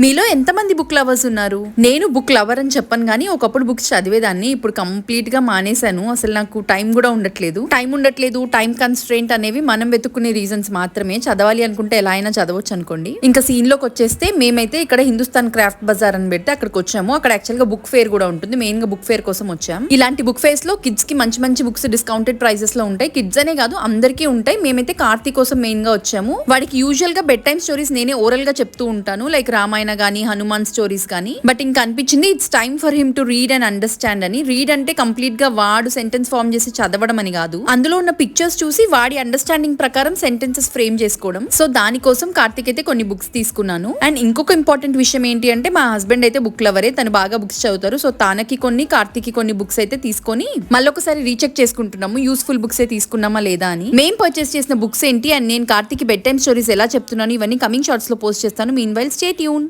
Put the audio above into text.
మీలో ఎంతమంది book lovers ఉన్నారు? నేను బుక్ లవర్ అని చెప్పను కానీ ఒకప్పుడు బుక్స్ చదివేదాన్ని. ఇప్పుడు కంప్లీట్ గా మానేశాను. అసలు నాకు టైం కూడా ఉండట్లేదు. టైం కన్స్ట్రెయింట్ అనేవి మనం వెతుక్కునే రీజన్స్ మాత్రమే. చదవాలి అనుకుంటే ఎలా అయినా చదవచ్చు అనుకోండి. ఇంకా సీన్ లోకి వచ్చేస్తే మేమైతే ఇక్కడ హిందుస్థాన్ క్రాఫ్ట్ బజార్ అని పెడితే అక్కడికి వచ్చాము. అక్కడ యాక్చువల్ గా బుక్ ఫేర్ కూడా ఉంటుంది. మెయిన్ గా బుక్ ఫేర్ కోసం వచ్చాం. ఇలాంటి బుక్ ఫేర్స్ లో కిడ్స్ కి మంచి మంచి బుక్స్ డిస్కౌంటెడ్ ప్రైజెస్ లో ఉంటాయి. కిడ్స్ అనే కాదు అందరికీ ఉంటాయి. మేమైతే కార్తీక్ కోసం మెయిన్ గా వచ్చాము. వాడికి యూజువల్ గా బెడ్ టైమ్ స్టోరీస్ నేనే ఓరల్ గా చెప్తూ ఉంటాను. లైక్ రామాయణ గానీ హనుమాన్ స్టోరీస్ గానీ. బట్ ఇంకా అనిపించింది it's time for him to read and understand అని. రీడ్ అంటే కంప్లీట్ గా వాడు సెంటెన్స్ ఫార్మ్ చేసి చదవడం అని కాదు. అందులో ఉన్న పిక్చర్స్ చూసి వాడి అండర్స్టాండింగ్ ప్రకారం సెంటెన్సెస్ ఫ్రేమ్ చేసుకోవడం. సో దానికోసం కార్తీక్ అయితే కొన్ని బుక్స్ తీసుకున్నాను. అండ్ ఇంకొక ఇంపార్టెంట్ విషయం ఏంటి అంటే మా హస్బెండ్ అయితే బుక్ లవరే. తను బాగా బుక్స్ చదువుతారు. సో తనకి కొన్ని కార్తీక్ కొన్ని బుక్స్ అయితే తీసుకొని మళ్ళొకసారి రీచెక్ చేసుకుంటున్నాము యూస్ఫుల్ బుక్స్ తీసుకున్నామా లేదా అని. మేం పర్చేస్ చేసిన బుక్స్ ఏంటి అండ్ నేను కార్తీక్ బెడ్ టైమ్ స్టోరీస్ ఎలా చెప్తున్నాను ఇవన్నీ కమింగ్ షార్ట్స్ లో పోస్ట్ చేస్తాను. Mean while stay tune.